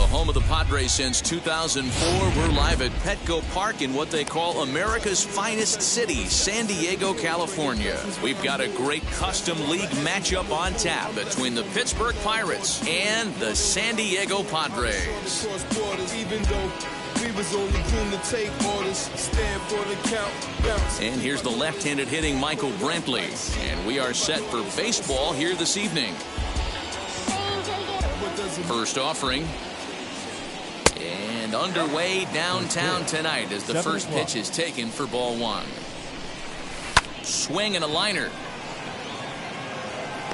Home of the Padres since 2004. We're live at Petco Park in what they call America's finest city, San Diego, California. We've got a great custom league matchup on tap between the Pittsburgh Pirates and the San Diego Padres. And here's the left-handed hitting Michael Brantley. And we are set for baseball here this evening. First offering. And underway downtown tonight as the first pitch is taken for ball one. Swing and a liner.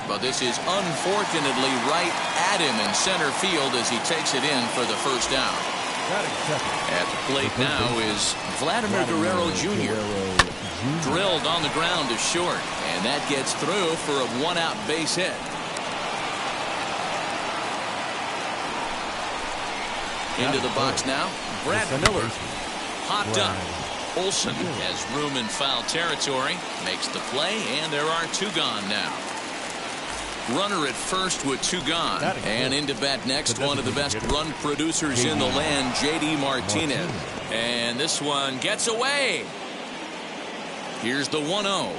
But this is unfortunately right at him in center field as he takes it in for the first down. At the plate now is Vladimir Guerrero Jr. Drilled on the ground to short, and that gets through for a one-out base hit. Into the box now, Brad Miller. Popped up. Olsen has room in foul territory, makes the play, and there are two gone now. Runner at first with two gone, and into bat next, one of the best run producers in the land, J.D. Martinez. And this one gets away. Here's the 1-0.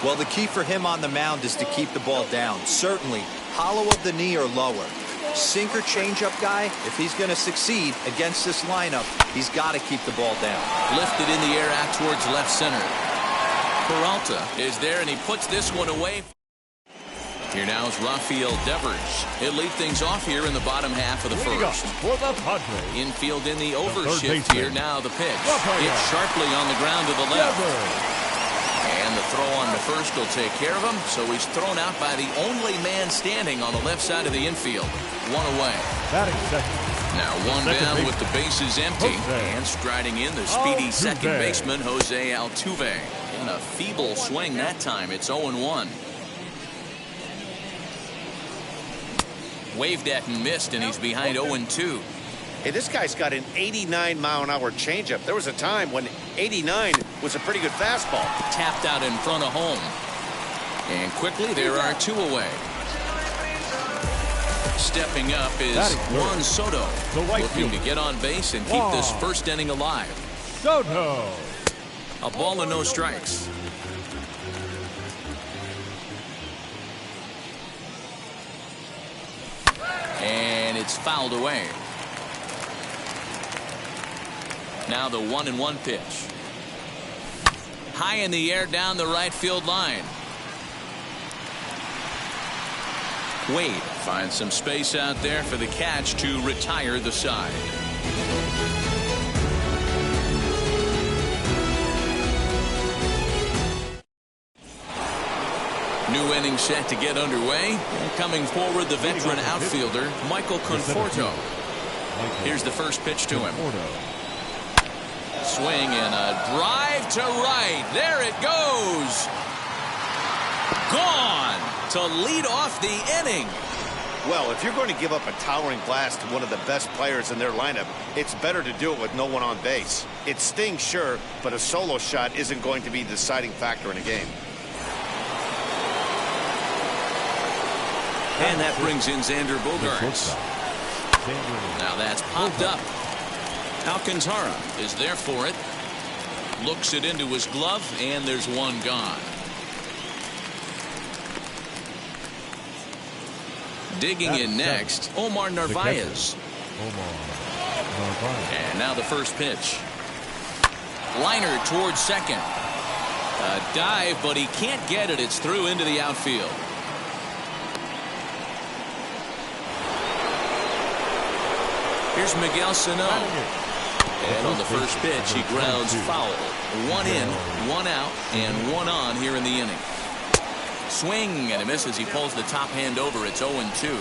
Well, the key for him on the mound is to keep the ball down. Certainly, hollow of the knee or lower. Sinker changeup guy, if he's going to succeed against this lineup, he's got to keep the ball down. Lifted in the air out towards left center. Peralta is there, and he puts this one away. Here now is Rafael Devers. He'll lead things off here in the bottom half of the first. For the Padres. Infield in the overshift here now. The pitch hit sharply on the ground to the left. And the throw on to first will take care of him, so he's thrown out by the only man standing on the left side of the infield. One away. Now one down with the bases empty. And striding in, the speedy second baseman, Jose Altuve. In a feeble swing that time. It's 0-1. Waved at and missed, and he's behind 0-2. Hey, this guy's got an 89-mile-an-hour changeup. There was a time when 89 was a pretty good fastball. Tapped out in front of home. And quickly, there are two away. Stepping up is Juan Soto. Looking to get on base and keep this first inning alive. Soto. A ball and no strikes. And it's fouled away. Now the 1-1 pitch. High in the air down the right field line. Wade finds some space out there for the catch to retire the side. New inning set to get underway. And coming forward, the veteran outfielder, Michael Conforto. Here's the first pitch to him. Swing and a drive to right. There it goes. Gone to lead off the inning. Well, if you're going to give up a towering blast to one of the best players in their lineup, it's better to do it with no one on base. It stings, sure, but a solo shot isn't going to be the deciding factor in a game. And that brings in Xander Bogaerts. Now that's popped up. Alcantara is there for it. Looks it into his glove, and there's one gone. Digging in next, Omar Narvaez. And now the first pitch. Liner towards second. A dive, but he can't get it. It's through into the outfield. Here's Miguel Sano. And on the first pitch, he grounds foul. 1 in, 1 out, and 1 on here in the inning. Swing and a miss as he pulls the top hand over. It's 0-2.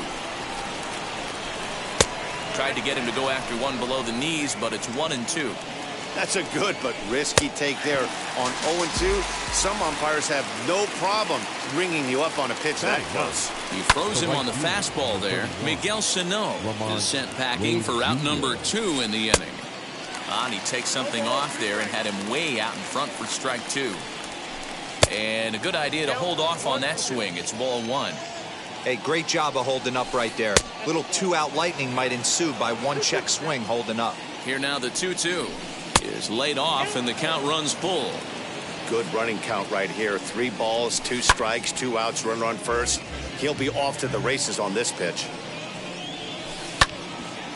Tried to get him to go after one below the knees, but it's 1-2. That's a good but risky take there on 0-2. Some umpires have no problem ringing you up on a pitch that close. He froze him on the fastball there. Miguel Sano is sent packing for out number 2 in the inning. And he takes something off there and had him way out in front for strike 2. And a good idea to hold off on that swing. It's ball 1. Hey, great job of holding up right there. Little 2-out lightning might ensue by 1 check swing holding up. Here now the 2-2 is laid off and the count runs full. Good running count right here. 3 balls, 2 strikes, 2 outs, runner on first. He'll be off to the races on this pitch.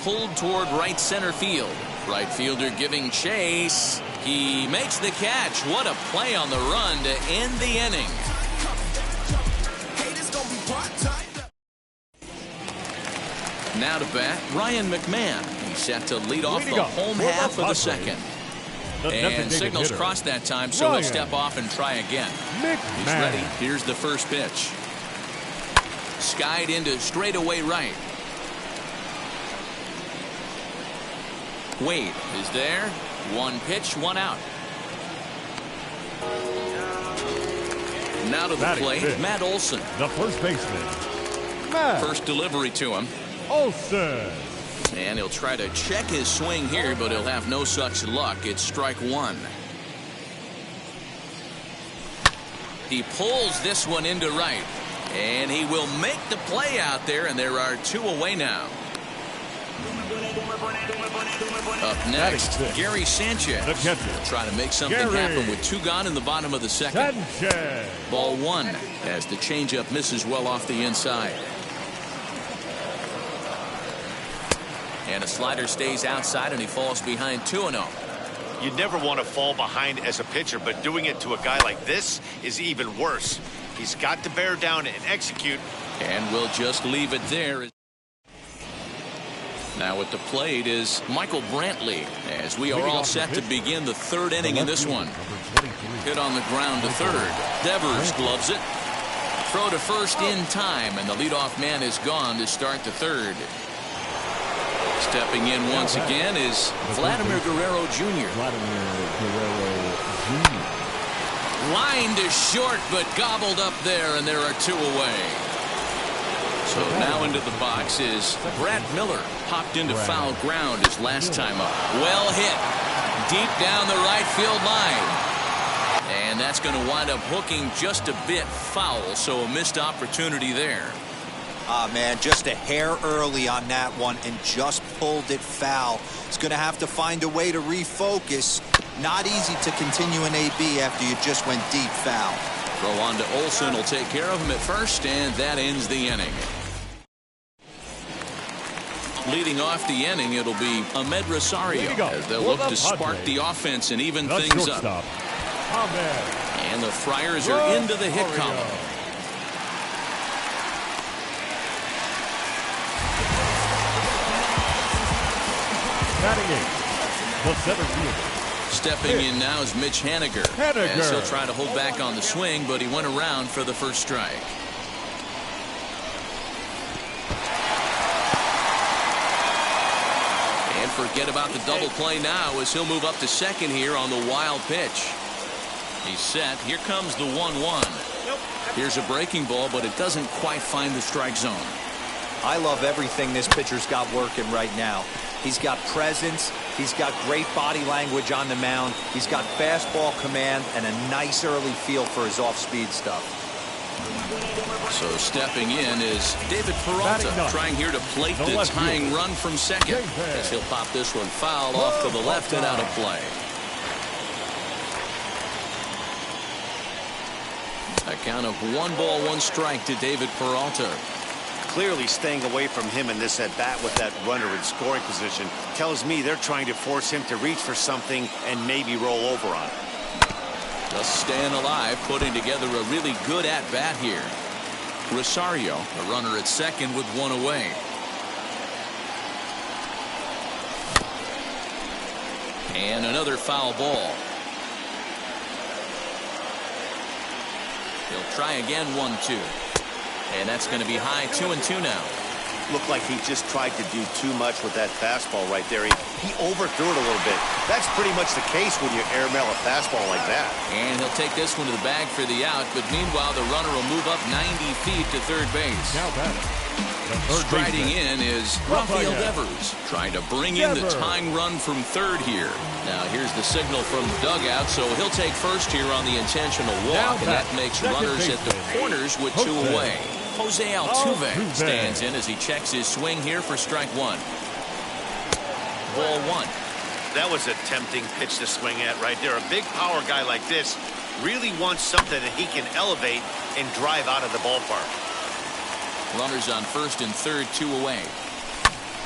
Pulled toward right center field. Right fielder giving chase. He makes the catch. What a play on the run to end the inning. Now to bat, Ryan McMahon. He's set to lead off the home half of the second. And signals crossed that time, so he'll step off and try again. He's ready. Here's the first pitch. Skied into straightaway right. Wade is there. 1 pitch, 1 out. Now to the plate, Matt Olson. The first baseman, Matt. First delivery to him. Olson. And he'll try to check his swing here, but he'll have no such luck. It's strike 1. He pulls this one into right. And he will make the play out there, and there are 2 away now. Up next, Gary Sanchez. The catcher. Try to make something happen with 2 gone in the bottom of the second. Sanchez. Ball 1 as the changeup misses well off the inside. And a slider stays outside and he falls behind 2-0. You never want to fall behind as a pitcher, but doing it to a guy like this is even worse. He's got to bear down and execute. And we'll just leave it there. Now at the plate is Michael Brantley as we are all set to begin the 3rd inning in this one. Hit on the ground to third. Devers gloves it. Throw to first in time, and the leadoff man is gone to start the 3rd. Stepping in once again is Vladimir Guerrero Jr. Line to short, but gobbled up there, and there are 2 away. So now into the box is Brad Miller. Popped into foul ground his last time up. Well hit. Deep down the right field line. And that's going to wind up hooking just a bit foul, so a missed opportunity there. Man, just a hair early on that one and just pulled it foul. It's going to have to find a way to refocus. Not easy to continue an AB after you just went deep foul. Throw on to Olson will take care of him at first, and that ends the inning. Leading off the inning, it'll be Ahmed Rosario as they'll look to spark the offense and even things up. And the Friars are into the hit column. Batting 8, the center fielder. Stepping in now is Mitch Haniger. As he'll try to hold back on the swing, but he went around for the first strike. And forget about the double play now as he'll move up to second here on the wild pitch. He's set. Here comes the 1-1. Here's a breaking ball, but it doesn't quite find the strike zone. I love everything this pitcher's got working right now. He's got presence. He's got great body language on the mound. He's got fastball command and a nice early feel for his off-speed stuff. So stepping in is David Peralta, trying here to plate the tying run from second. As he'll pop this one foul off to the left and out of play. A count of 1 ball, 1 strike to David Peralta. Clearly staying away from him in this at-bat with that runner in scoring position tells me they're trying to force him to reach for something and maybe roll over on it. Just staying alive, putting together a really good at-bat here. Rosario, a runner at second with 1 away. And another foul ball. He'll try again, 1-2. And that's going to be high, 2-2 now. Looked like he just tried to do too much with that fastball right there. He overthrew it a little bit. That's pretty much the case when you airmail a fastball like that. And he'll take this one to the bag for the out, but meanwhile the runner will move up 90 feet to third base. Now batting, the third Striding baseman, in is Rafael Devers, trying to bring in the tying run from third here. Now here's the signal from the dugout, so he'll take first here on the intentional walk, and that makes runners at the corners with 2 away. Jose Altuve stands in as he checks his swing here for strike 1. Ball 1. That was a tempting pitch to swing at right there. A big power guy like this really wants something that he can elevate and drive out of the ballpark. Runners on first and third, 2 away.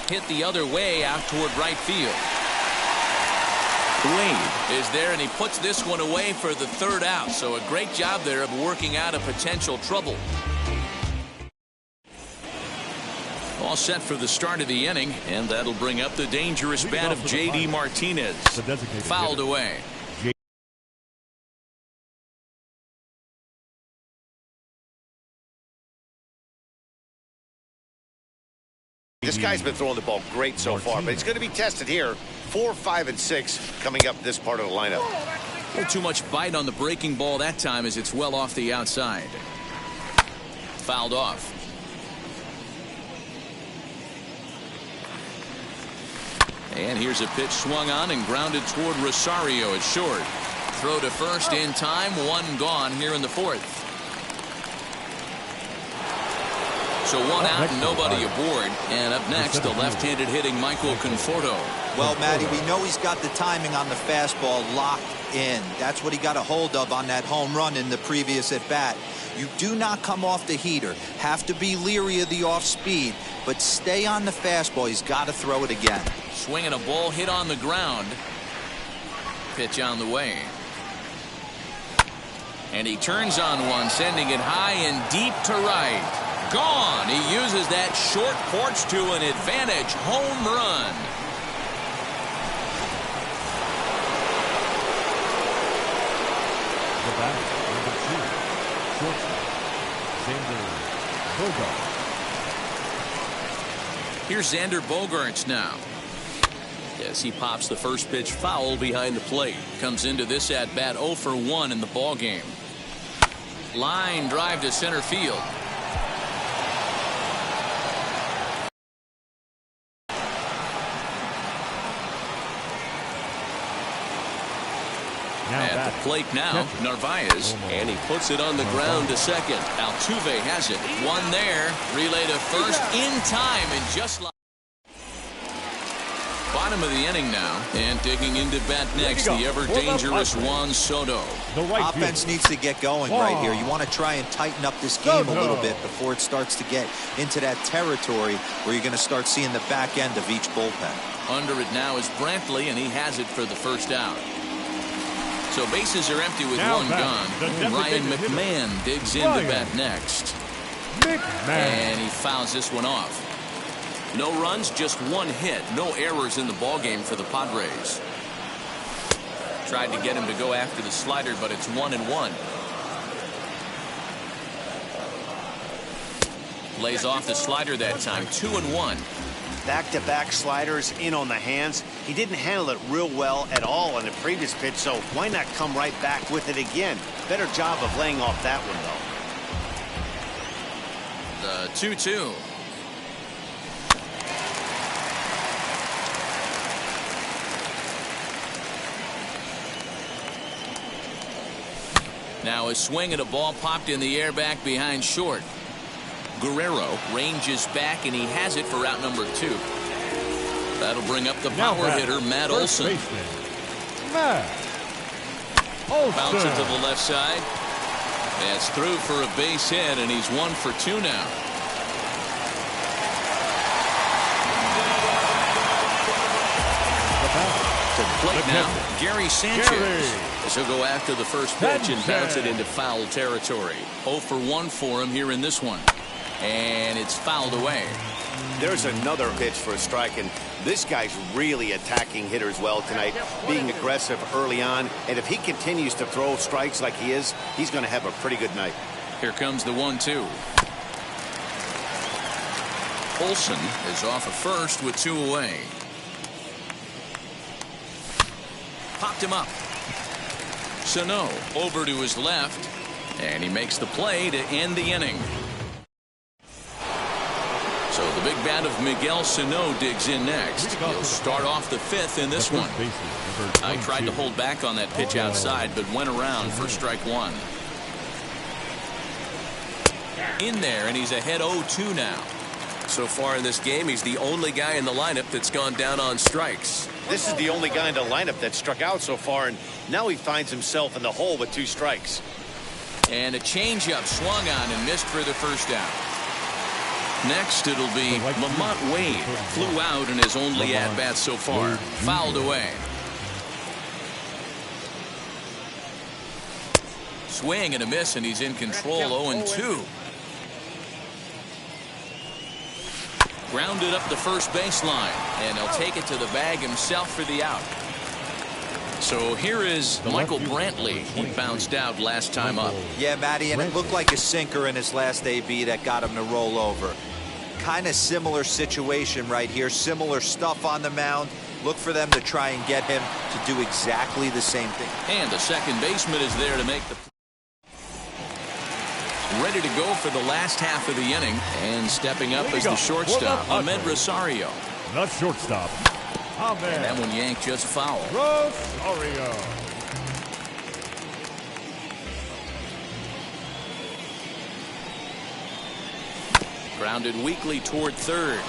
Hit the other way out toward right field. Wade is there, and he puts this one away for the third out. So a great job there of working out a potential trouble. All set for the start of the inning, and that'll bring up the dangerous bat of J.D. Martinez. Fouled away. This guy's been throwing the ball great so far, but he's going to be tested here. 4, 5, and 6 coming up this part of the lineup. Not too much bite on the breaking ball that time as it's well off the outside. Fouled off. And here's a pitch swung on and grounded toward Rosario at short. Throw to first in time, 1 gone here in the 4th. So 1 out and nobody aboard. And up next, the left-handed hitting Michael Conforto. Well, Matty, we know he's got the timing on the fastball locked in. That's what he got a hold of on that home run in the previous at-bat. You do not come off the heater. Have to be leery of the off-speed, but stay on the fastball. He's got to throw it again. Swinging a ball hit on the ground. Pitch on the way. And he turns on one, sending it high and deep to right. Gone. He uses that short porch to an advantage home run. the batter, number 2, shortstop, Xander Bogaerts. Here's Xander Bogaerts now. Yes, he pops the first pitch foul behind the plate. Comes into this at-bat 0 for 1 in the ball game. Line drive to center field. At the plate now, Narvaez, and he puts it on the ground to second. Altuve has it. One there. Relay to first in time, and just like bottom of the inning now, and digging into bat next, the ever-dangerous Juan Soto. Offense needs to get going right here. You want to try and tighten up this game a little bit before it starts to get into that territory where you're going to start seeing the back end of each bullpen. Under it now is Brantley, and he has it for the first out. So bases are empty with one gone. Ryan McMahon digs into bat next. And he fouls this one off. No runs, just one hit. No errors in the ballgame for the Padres. Tried to get him to go after the slider, but it's 1-1. Lays off the slider that time, 2-1. Back-to-back sliders in on the hands. He didn't handle it real well at all on the previous pitch, so why not come right back with it again? Better job of laying off that one, though. The 2-2. Now a swing and a ball popped in the air back behind short. Guerrero ranges back, and he has it for out number 2. That'll bring up the power hitter, Matt Olson. Bounce it to the left side. That's through for a base hit, and he's 1 for 2 now. To the plate now, Gary Sanchez. He'll go after the first pitch and bounce it into foul territory. 0 for 1 for him here in this one. And it's fouled away. There's another pitch for a strike, and this guy's really attacking hitters well tonight, being aggressive early on. And if he continues to throw strikes like he is, he's going to have a pretty good night. Here comes the 1-2. Olson is off at first with 2 away. Popped him up. Sano over to his left, and he makes the play to end the inning. So the big bat of Miguel Sano digs in next. He'll start off the 5th in this one. I tried to hold back on that pitch outside, but went around for strike 1. In there, and he's ahead 0-2 now. So far in this game, he's the only guy in the lineup that's gone down on strikes. This is the only guy in the lineup that struck out so far, and now he finds himself in the hole with 2 strikes. And a changeup swung on and missed for the first out. Next, it'll be Lamont Wade. Flew out in his only at-bat so far. Fouled away. Swing and a miss, and he's in control 0-2. Grounded up the first baseline, and he'll take it to the bag himself for the out. So here is Michael Brantley. He bounced out last time up. Yeah, Matty, and it looked like a sinker in his last AB that got him to roll over. Kind of similar situation right here. Similar stuff on the mound. Look for them to try and get him to do exactly the same thing. And the second baseman is there to make the ready to go for the last half of the inning, and stepping up as the shortstop, Ahmed Rosario. Not shortstop. And that one yanked just foul. Rosario. Grounded weakly toward third.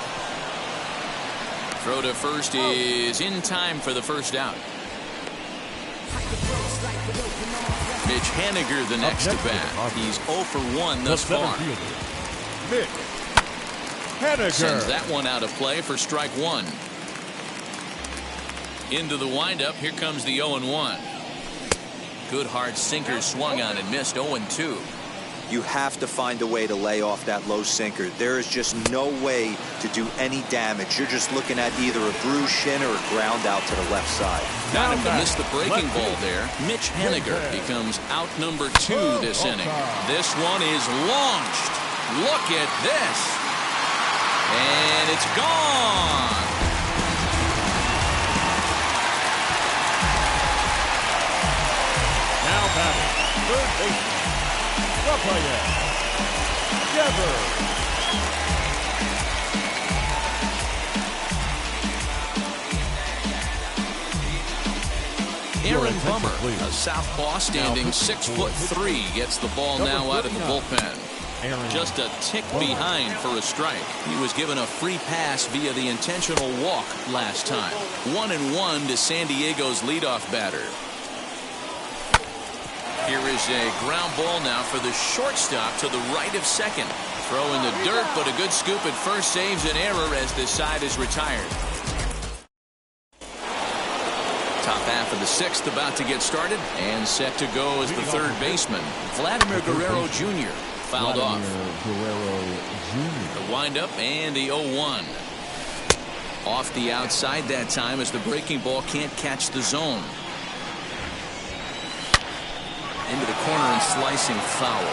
Throw to first is in time for the first out. Mitch Haniger the next to bat. He's 0 for 1 thus far. Mitch Haniger sends that one out of play for strike 1. Into the windup. Here comes the 0-1. Good hard sinker swung on and missed. 0-2. You have to find a way to lay off that low sinker. There is just no way to do any damage. You're just looking at either a bruised shin or a ground out to the left side. Got him to miss the breaking ball there. Mitch Haniger becomes out number 2 this inning. This one is launched. Look at this. And it's gone. now batting third baseman Rafael Devers. Aaron Bummer, a southpaw standing 6'3", gets the ball now out of the bullpen. Just a tick behind for a strike. He was given a free pass via the intentional walk last time. 1-1 to San Diego's leadoff batter. Here is a ground ball now for the shortstop to the right of second. Throw in the dirt, but a good scoop at first saves an error as this side is retired. Top half of the sixth about to get started, and set to go as the third baseman, Vladimir Guerrero Jr. fouled off. The windup and the 0-1. Off the outside that time as the breaking ball can't catch the zone. Into the corner and slicing foul.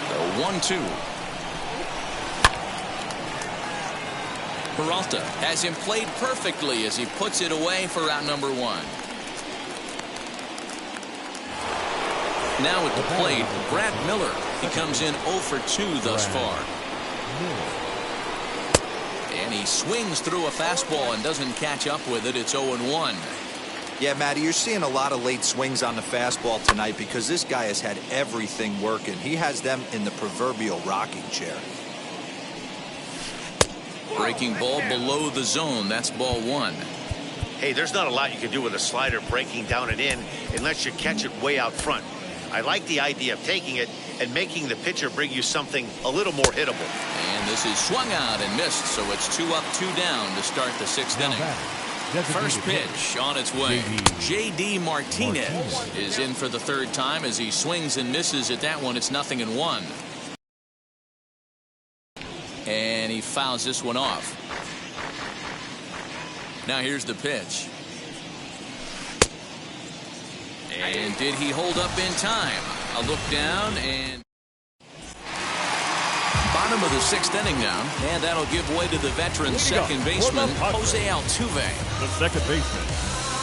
The 1-2. Peralta has him played perfectly as he puts it away for out number 1. Now at the plate, Brad Miller. He comes in 0 for 2 thus far. And he swings through a fastball and doesn't catch up with it. It's 0-1. Yeah, Matty, you're seeing a lot of late swings on the fastball tonight because this guy has had everything working. He has them in the proverbial rocking chair. Breaking ball below the zone. That's ball 1. Hey, there's not a lot you can do with a slider breaking down and in unless you catch it way out front. I like the idea of taking it and making the pitcher bring you something a little more hittable. And this is swung out and missed, so it's 2 up, 2 down to start the 6th inning. First pitch on its way. J.D. Martinez is in for the third time as he swings and misses at that one. It's 0-1. And he fouls this one off. Now here's the pitch. And did he hold up in time? A look down and bottom of the sixth inning now, and that'll give way to the veteran second baseman Jose Altuve. The second baseman,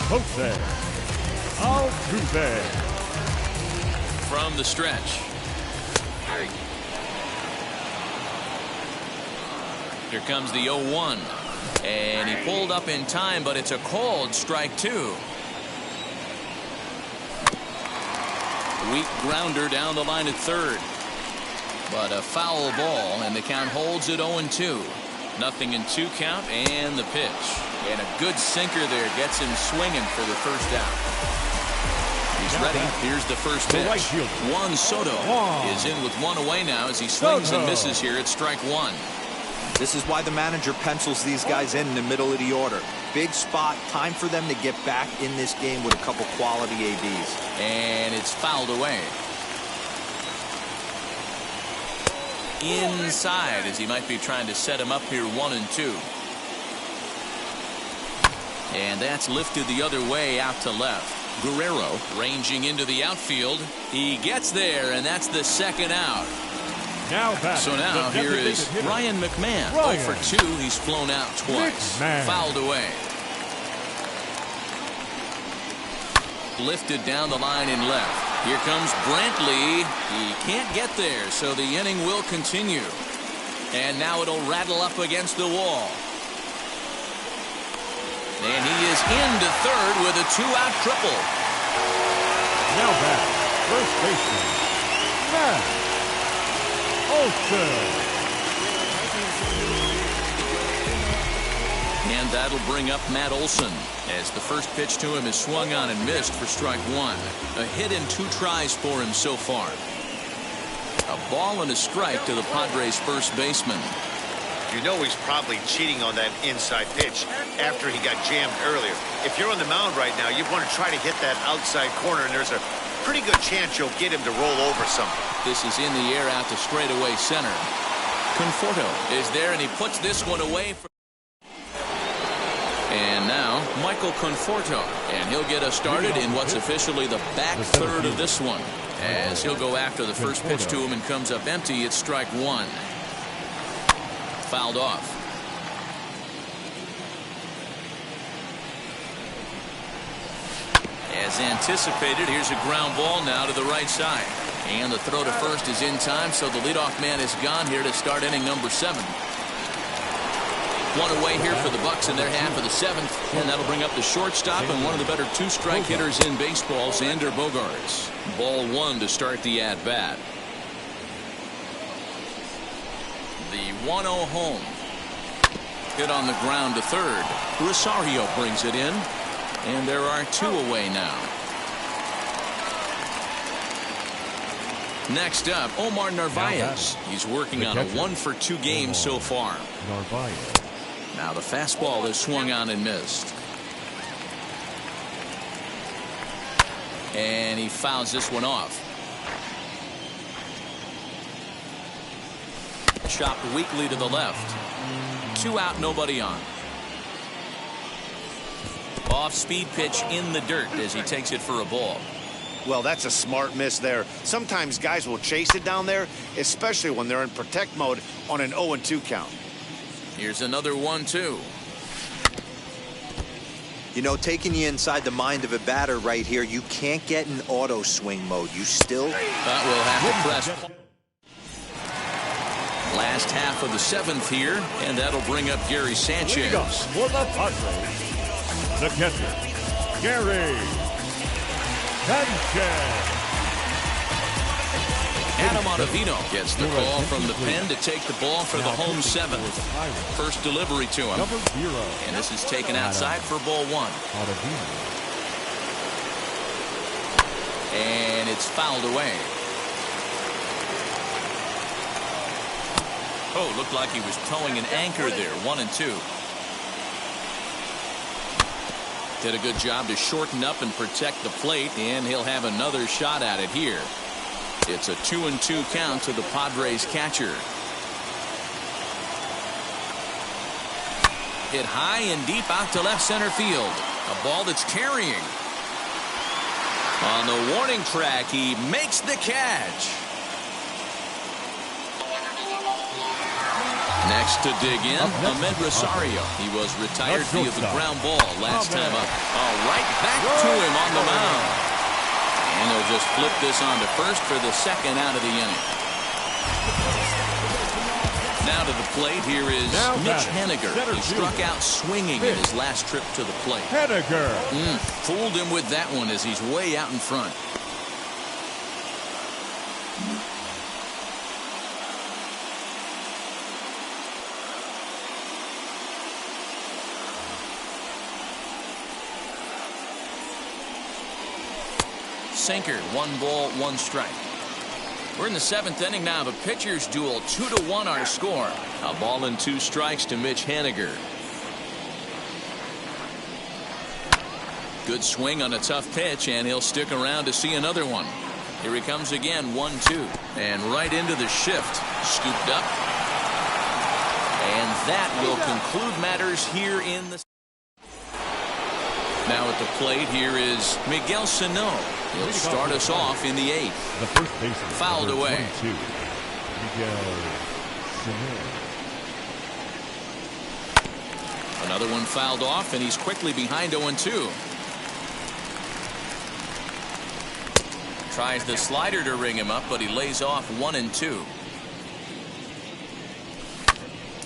Jose Altuve. From the stretch. Here comes the 0-1. And he pulled up in time, but it's a called strike two. Weak grounder down the line at third. But a foul ball, and the count holds at 0-2. 0-2 count, and the pitch. And a good sinker there gets him swinging for the first out. He's ready. Here's the first pitch. Juan Soto is in with one away now as he swings and misses here at strike one. This is why the manager pencils these guys in the middle of the order. Big spot, time for them to get back in this game with a couple quality ABs. And it's fouled away. Inside as he might be trying to set him up here 1-2. And that's lifted the other way out to left. Guerrero ranging into the outfield. He gets there, and that's the second out. So now here is Ryan McMahon. 0 for 2. He's flown out twice. Fouled away. Lifted down the line in left. Here comes Brantley. He can't get there, so the inning will continue. And now it'll rattle up against the wall. And he is into third with a two-out triple. Now back, first baseman, Matt Olson. And that'll bring up Matt Olson as the first pitch to him is swung on and missed for strike one. A hit in 2 tries for him so far. A ball and a strike to the Padres' first baseman. You know he's probably cheating on that inside pitch after he got jammed earlier. If you're on the mound right now, you want to try to hit that outside corner, and there's a pretty good chance you'll get him to roll over something. This is in the air out to straightaway center. Conforto is there, and he puts this one away. And now Michael Conforto, and he'll get us started in what's officially the back third of this one, as he'll go after the first pitch to him and comes up empty. It's strike one. Fouled off. As anticipated, here's a ground ball now to the right side. And the throw to first is in time, so the leadoff man is gone here to start inning number 7. One away here for the Bucks in their half of the 7th, and that'll bring up the shortstop and one of the better 2-strike hitters in baseball, Xander Bogaerts. Ball 1 to start the at-bat. The 1-0 home. Hit on the ground to third. Rosario brings it in, and there are 2 away now. Next up, Omar Narvaez. He's working on a 1 for 2 game so far. Now the fastball is swung on and missed. And he fouls this one off. Chopped weakly to the left. 2 out, nobody on. Off-speed pitch in the dirt as he takes it for a ball. Well, that's a smart miss there. Sometimes guys will chase it down there, especially when they're in protect mode on an 0-2 count. Here's another 1-2. You know, taking you inside the mind of a batter right here, you can't get in auto swing mode. You still will have to press. Last half of the 7th here, and that'll bring up Gary Sanchez. For the Padres, the catcher, Gary Sanchez. Adam Ottavino gets the call from the pen to take the ball for the home 7th. First delivery to him. And this is taken outside for ball 1. And it's fouled away. Oh, looked like he was towing an anchor there. 1-2. Did a good job to shorten up and protect the plate, and he'll have another shot at it here. It's a 2-2 count to the Padres catcher. Hit high and deep out to left center field. A ball that's carrying. On the warning track, he makes the catch. Next to dig in, Ahmed Rosario. He was retired via the ground ball last time up. Oh, right back to him on the mound. And they'll just flip this on to first for the second out of the inning. Now to the plate, here is Mitch Haniger. He struck out swinging in his last trip to the plate. Haniger. Fooled him with that one as he's way out in front. Sinker, 1 ball, 1 strike. We're in the 7th inning now. The pitchers duel, 2-1 our score. A ball and 2 strikes to Mitch Haniger. Good swing on a tough pitch, and he'll stick around to see another one. Here he comes again, 1-2. And right into the shift. Scooped up. And that will conclude matters here in the... Now at the plate, here is Miguel Sano. He'll start us off in the 8th. The first baseman. Fouled away. 22, Miguel Sano. Another one fouled off, and he's quickly behind 0-2. Tries the slider to ring him up, but he lays off 1-2.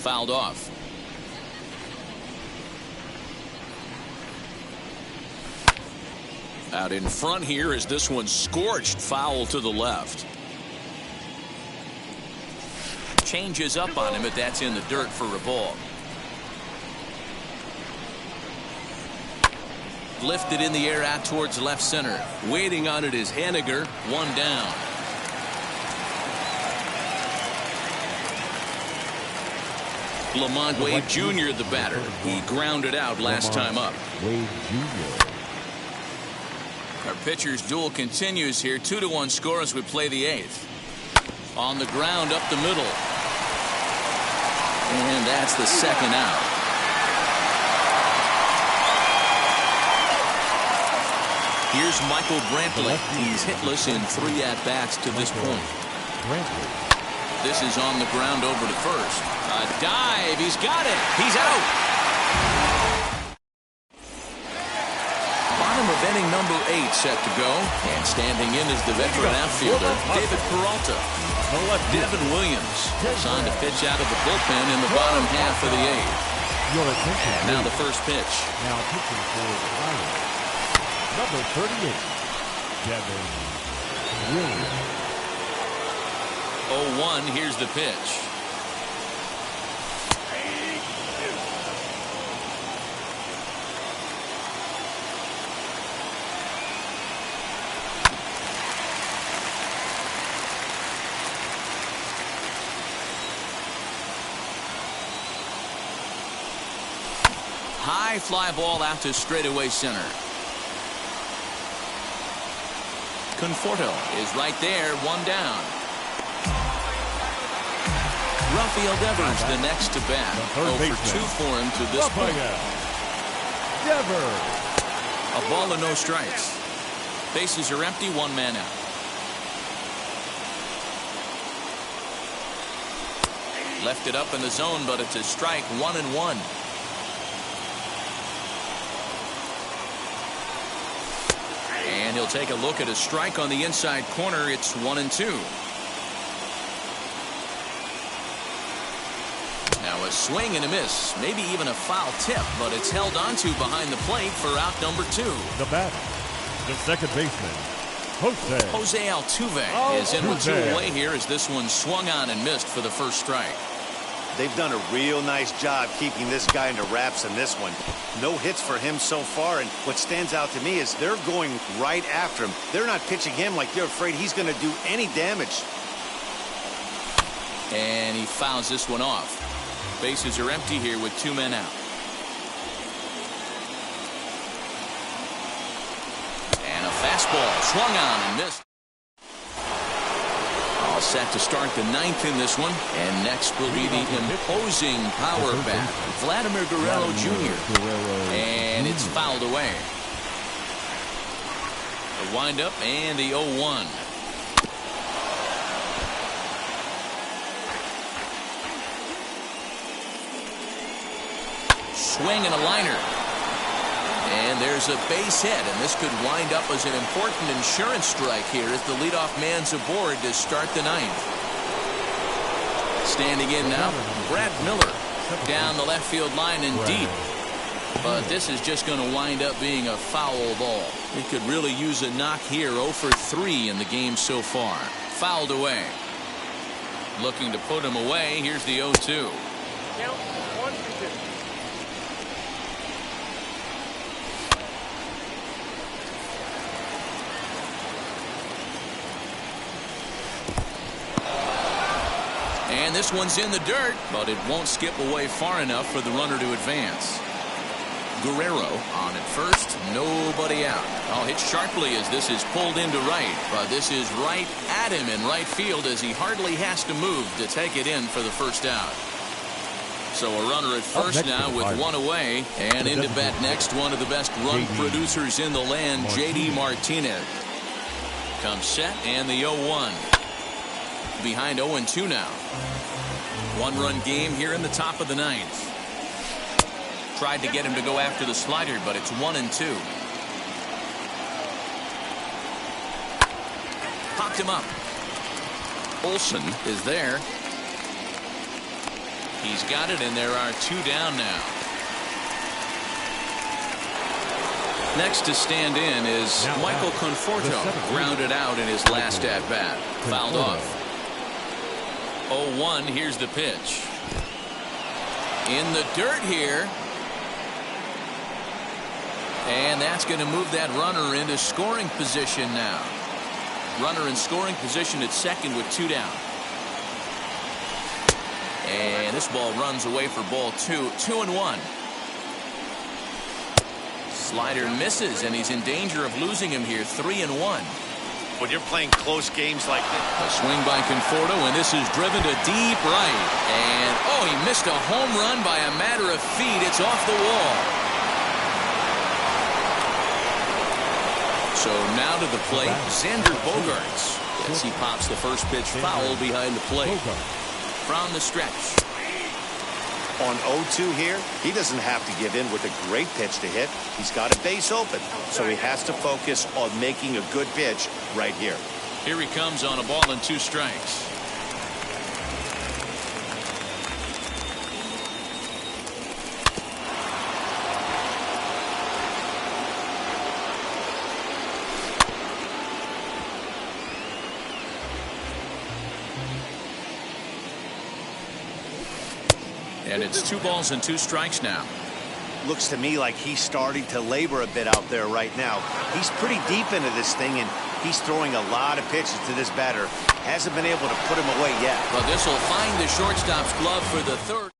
Fouled off. Out in front here is this one scorched foul to the left. Changes up on him, but that's in the dirt for a ball. Lifted in the air out towards left center. Waiting on it is Haniger. 1 down. Lamont Wade Jr. the batter. He grounded out last time up. Wade Jr. Our pitcher's duel continues here. 2-1 score as we play the 8th. On the ground up the middle. And that's the second out. Here's Michael Brantley. He's hitless in 3 at-bats to this point. This is on the ground over to first. A dive. He's got it. He's out. Bottom of inning number 8 set to go. And standing in is the veteran outfielder, David Peralta. Devin Williams is on to pitch out of the bullpen in the bottom half of the 8th. Now the first pitch. Now pitching for the Pirates, number 38, Devin Williams. 0-1. Here's the pitch. High fly ball out to straightaway center. Conforto is right there, 1 down. Rafael Devers the next to bat. 0 for 2 for him to this point. Devers. A ball and no strikes. Bases are empty, 1 man out. Left it up in the zone, but it's a strike, 1-1. And he'll take a look at a strike on the inside corner. It's 1-2. Now a swing and a miss, maybe even a foul tip, but it's held onto behind the plate for out number 2. The batter, the second baseman, Jose Altuve is in with 2 away here as this one swung on and missed for the first strike. They've done a real nice job keeping this guy into wraps in this one. No hits for him so far, and what stands out to me is they're going right after him. They're not pitching him like they're afraid he's going to do any damage. And he fouls this one off. Bases are empty here with 2 men out. fastball swung on and missed. All set to start the ninth in this one. And next will be the imposing power bat, Vladimir Guerrero Jr. And it's fouled away. The windup and the 0-1. Swing and a liner. And there's a base hit, and this could wind up as an important insurance strike here as the leadoff man's aboard to start the ninth. Standing in now, Brad Miller down the left field line and deep. But this is just going to wind up being a foul ball. It could really use a knock here. 0 for 3 in the game so far. Fouled away. Looking to put him away. Here's the 0-2. Count 1-2. And this one's in the dirt, but it won't skip away far enough for the runner to advance. Guerrero on at first, nobody out. I'll hit sharply as this is pulled into right, but this is right at him in right field as he hardly has to move to take it in for the first out. So a runner at first now with one away, and into bat next, one of the best run producers in the land, J.D. Martinez. Comes set and the 0-1. Behind 0-2 now. One-run game here in the top of the ninth. Tried to get him to go after the slider, but it's 1-2. Popped him up. Olsen is there. He's got it, and there are 2 down now. Next to stand in is Michael Conforto, grounded out in his last at-bat. Fouled off. 0-1, here's the pitch. In the dirt here. And that's going to move that runner into scoring position now. Runner in scoring position at second with 2 down. And this ball runs away for ball 2. 2-1. Slider misses, and he's in danger of losing him here. 3-1. When you're playing close games like this. A swing by Conforto, and this is driven to deep right. And, oh, he missed a home run by a matter of feet. It's off the wall. So now to the plate, Xander Bogaerts. As he pops the first pitch foul behind the plate. From the stretch. On 0-2 here, he doesn't have to give in with a great pitch to hit. He's got a base open, so he has to focus on making a good pitch right here. Here he comes on a ball and 2 strikes. And it's 2 balls and 2 strikes now. Looks to me like he's starting to labor a bit out there right now. He's pretty deep into this thing, and he's throwing a lot of pitches to this batter. Hasn't been able to put him away yet. But this will find the shortstop's glove for the 3rd.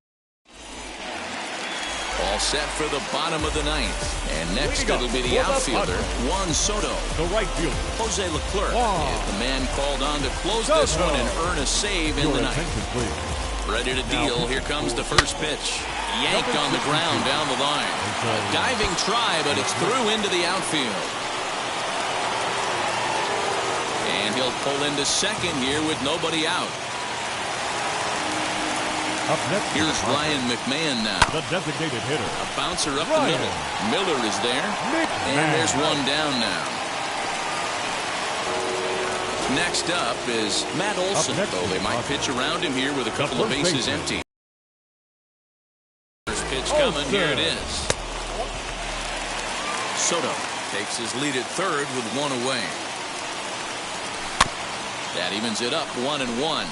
All set for the bottom of the 9th. And next it'll be the outfielder, Juan Soto. The right fielder, Jose Leclerc is the man called on to close this one and earn a save in the 9th. Ready to deal. Here comes the first pitch. Yanked on the ground down the line. A diving try, but it's through into the outfield. And he'll pull into second here with nobody out. Up next, here's Ryan McMahon now. The designated hitter. A bouncer up the middle. Miller is there. And there's 1 down now. Next up is Matt Olson, though they might pitch around him here with a couple of bases empty. First pitch coming, here it is. Soto takes his lead at third with 1 away. That evens it up 1-1.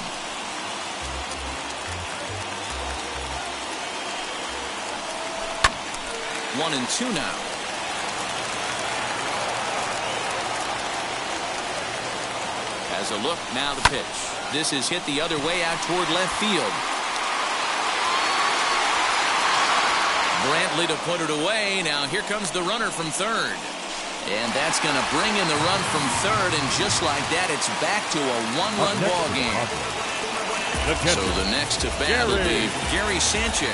One and 2 now. As a look, now the pitch. This is hit the other way out toward left field. Brantley to put it away. Now here comes the runner from third. And that's going to bring in the run from third, and just like that, it's back to a one-run ball game. So the next to bat will be Gary Sanchez.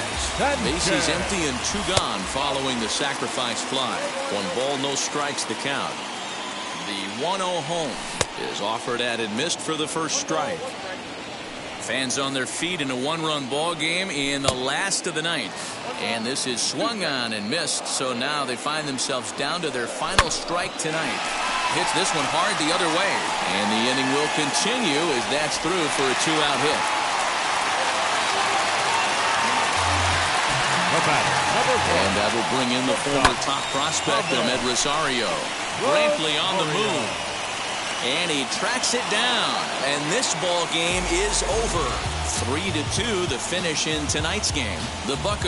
Bases empty and 2 gone following the sacrifice fly. 1 ball, no strikes, the count. The 1-0 home is offered at and missed for the first strike. Fans on their feet in a 1-run ball game in the last of the 9th. And this is swung on and missed, so now they find themselves down to their final strike tonight. Hits this one hard the other way, and the inning will continue as that's through for a 2-out hit. And that will bring in the former top prospect, Ahmed Rosario. Brantley on the move. And he tracks it down. And this ball game is over. 3-2 the finish in tonight's game. The Buccos